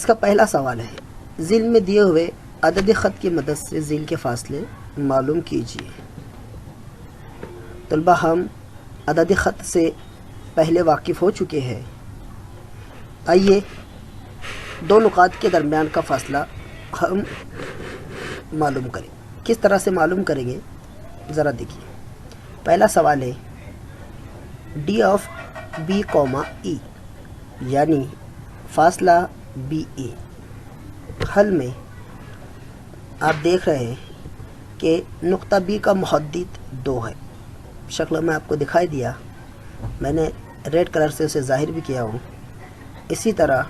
کا پہلا سوال ہے، ذیل میں دیے ہوئے عدد خط کی مدد سے ذیل کے فاصلے معلوم کیجیے۔ طلبہ ہم عدد خط سے پہلے واقف ہو چکے ہیں، آئیے دو نقاط کے درمیان کا فاصلہ ہم معلوم کریں۔ کس طرح سے معلوم کریں گے ذرا دیکھیے۔ پہلا سوال ہے ڈی آف بی کوما ای، یعنی فاصلہ بی اے۔ حل میں آپ دیکھ رہے ہیں کہ نقطہ بی کا محدد 2 ہے، شکل میں آپ کو دکھائی دیا، میں نے ریڈ کلر سے اسے ظاہر بھی کیا ہوں۔ اسی طرح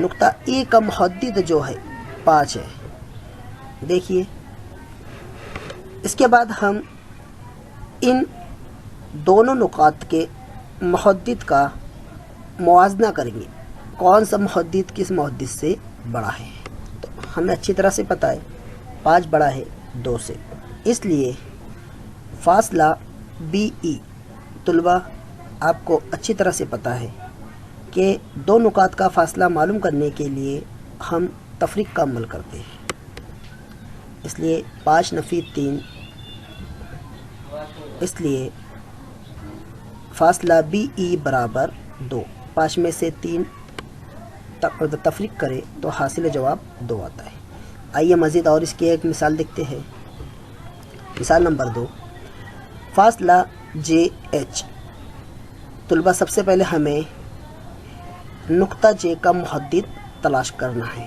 نقطہ ای کا محدد جو ہے 5 ہے، دیکھیے۔ اس کے بعد ہم ان دونوں نقاط کے محدد کا موازنہ کریں گے، کون سا محدد کس محدد سے بڑا ہے۔ تو ہمیں اچھی طرح سے پتہ ہے 5 بڑا ہے 2 سے، اس لیے فاصلہ بی ای، طلبہ آپ کو اچھی طرح سے پتہ ہے کہ دو نقاط کا فاصلہ معلوم کرنے کے لیے ہم تفریق کا عمل کرتے ہیں، اس لیے 5 نفی 3، اس لیے فاصلہ بی ای برابر 2۔ 5 میں سے 3 تفریق کرے تو حاصل جواب 2 آتا ہے۔ آئیے مزید اور اس کی ایک مثال دیکھتے ہیں۔ مثال نمبر 2، فاصلہ جے ایچ۔ طلبہ سب سے پہلے ہمیں نقطہ جے کا محدد تلاش کرنا ہے،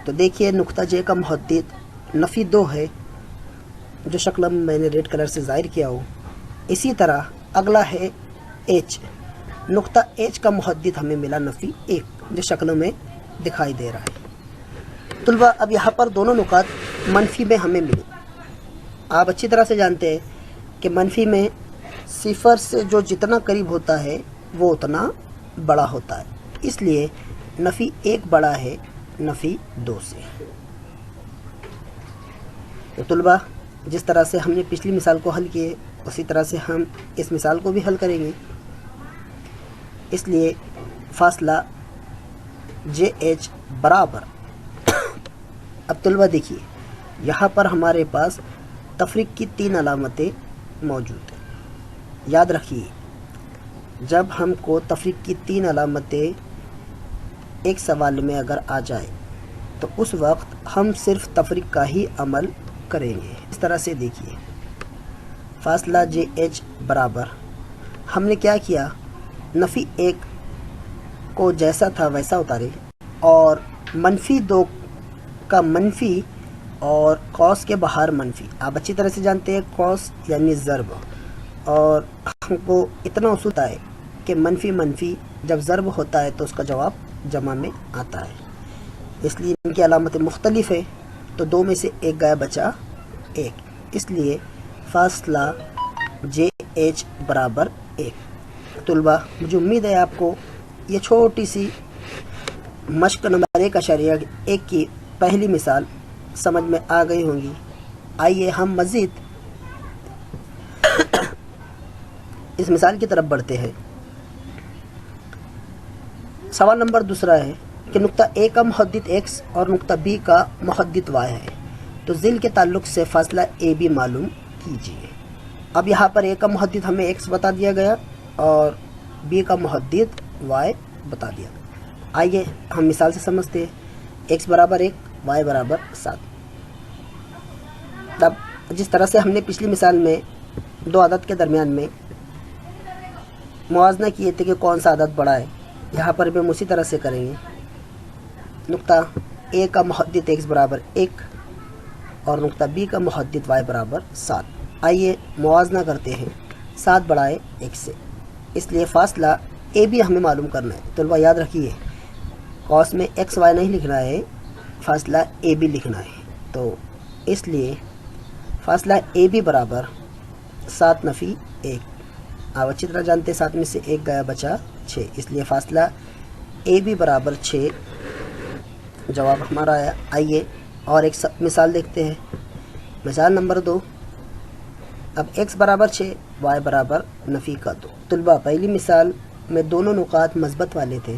تو دیکھیے نقطہ جے کا محدد نفی 2 ہے، جو شکل میں نے ریڈ کلر سے ظاہر کیا ہو۔ اسی طرح اگلا ہے ایچ، نقطہ ایچ کا محدد ہمیں ملا نفی 1، جو شکل میں دکھائی دے رہا ہے۔ طلبہ اب یہاں پر دونوں نقاط منفی میں ہمیں ملے۔ آپ اچھی طرح سے جانتے ہیں کہ منفی میں 0 سے جو جتنا قریب ہوتا ہے وہ اتنا بڑا ہوتا ہے، اس لیے نفی 1 بڑا ہے نفی 2 سے۔ تو طلبہ جس طرح سے ہم نے پچھلی مثال کو حل کیے اسی طرح سے ہم اس مثال کو بھی حل کریں گے، اس لیے فاصلہ جے ایچ برابر، اب طلبہ دیکھیے یہاں پر ہمارے پاس تفریق کی 3 علامتیں موجود ہیں۔ یاد رکھیے جب ہم کو تفریق کی 3 علامتیں ایک سوال میں اگر آ جائے تو اس وقت ہم صرف تفریق کا ہی عمل کریں گے۔ اس طرح سے دیکھیے فاصلہ جے ایچ برابر، ہم نے کیا کیا، نفی 1 کو جیسا تھا ویسا اتارے اور منفی 2 کا منفی اور قوس کے باہر منفی۔ آپ اچھی طرح سے جانتے ہیں قوس یعنی ضرب، اور ہم کو اتنا اصول ہے کہ منفی منفی جب ضرب ہوتا ہے تو اس کا جواب جمع میں آتا ہے، اس لیے ان کی علامتیں مختلف ہے، تو 2 میں سے 1 گیا بچا 1، اس لیے فاصلہ جے ایچ برابر 1۔ طلبہ مجھے امید ہے آپ کو یہ چھوٹی سی مشق نمبر 1.1 کی پہلی مثال سمجھ میں آ گئی ہوں گی۔ آئیے ہم مزید اس مثال کی طرف بڑھتے ہیں۔ سوال نمبر 2 ہے کہ نقطہ اے کا محدد x اور نقطہ بی کا محدد y ہے، تو ذیل کے تعلق سے فاصلہ اے بی معلوم کیجیے۔ اب یہاں پر اے کا محدد ہمیں x بتا دیا گیا اور بی کا محدد y بتا دیا۔ آئیے ہم مثال سے سمجھتے ہیں۔ x برابر 1، y برابر 7۔ تب جس طرح سے ہم نے پچھلی مثال میں 2 عدد کے درمیان میں موازنہ کیے تھے کہ کون سا عدد بڑا ہے، یہاں پر بھی ہم اسی طرح سے کریں گے۔ نقطہ اے کا محدد x برابر 1 اور نقطہ بی کا محدد y برابر 7۔ آئیے موازنہ کرتے ہیں، 7 بڑا ہے 1 سے، اس لیے فاصلہ اے بی ہمیں معلوم کرنا ہے۔ طلبہ یاد رکھیے قوس میں ایکس وائی نہیں لکھنا ہے، فاصلہ اے بی لکھنا ہے، تو اس لیے فاصلہ اے بی برابر 7 نفی 1۔ آپ اچھی طرح جانتے ہیں 7 میں سے 1 گیا بچا 6، اس لیے فاصلہ اے بی برابر 6 جواب ہمارا آیا۔ آئیے اور ایک مثال دیکھتے ہیں۔ مثال نمبر 2، اب x برابر 6، y برابر نفی کا 2۔ طلبہ پہلی مثال میں دونوں نقاط مثبت والے تھے،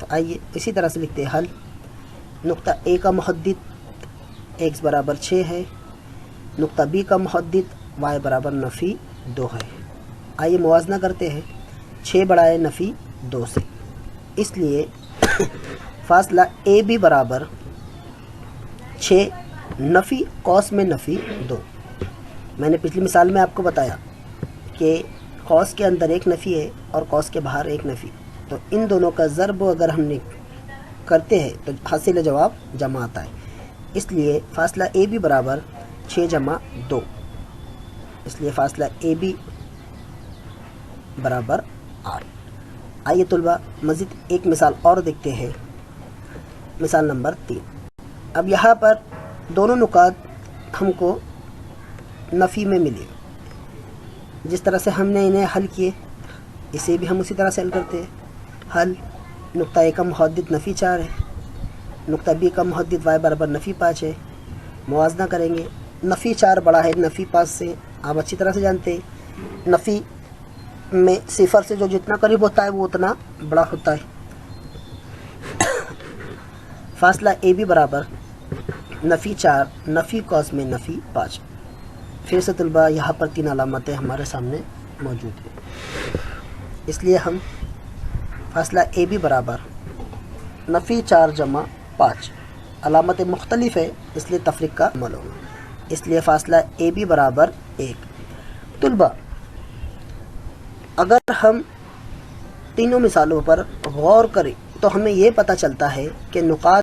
تو آئیے اسی طرح سے لکھتے ہیں حل۔ نقطہ A کا محدد x برابر 6 ہے، نقطہ B کا محدد y برابر نفی 2 ہے۔ آئیے موازنہ کرتے ہیں 6 بڑھائے نفی 2 سے، اس لیے فاصلہ اے بی برابر 6 نفی قوس میں نفی 2۔ میں نے پچھلی مثال میں آپ کو بتایا کہ قوس کے اندر ایک نفی ہے اور قوس کے باہر ایک نفی، تو ان دونوں کا ضرب اگر ہم نے کرتے ہیں تو حاصل جواب جمع آتا ہے، اس لیے فاصلہ اے بی برابر 6 جمع 2، اس لیے فاصلہ اے بی برابر 8۔ آئیے طلبہ مزید ایک مثال اور دیکھتے ہیں، مثال نمبر 3۔ اب یہاں پر دونوں نکات ہم کو نفی میں ملے، جس طرح سے ہم نے انہیں حل کیے اسے بھی ہم اسی طرح سے حل کرتے ہیں۔ حل، نقطہ اے کا محدد نفی 4 ہے، نقطہ بی کا محدد y برابر نفی 5 ہے۔ موازنہ کریں گے، نفی 4 بڑا ہے نفی 5 سے، آپ اچھی طرح سے جانتے ہیں نفی میں صفر سے جو جتنا قریب ہوتا ہے وہ اتنا بڑا ہوتا ہے۔ فاصلہ اے بی برابر نفی 4 نفی قوس میں نفی 5۔ پھر سے طلبہ یہاں پر 3 علامتیں ہمارے سامنے موجود ہیں، اس لیے ہم فاصلہ اے بی برابر نفی 4 جمع 5، علامتیں مختلف ہے اس لیے تفریق کا عمل ہوگا، اس لیے فاصلہ اے بی برابر 1۔ طلبہ اگر ہم تینوں مثالوں پر غور کریں تو ہمیں یہ پتہ چلتا ہے کہ نقاط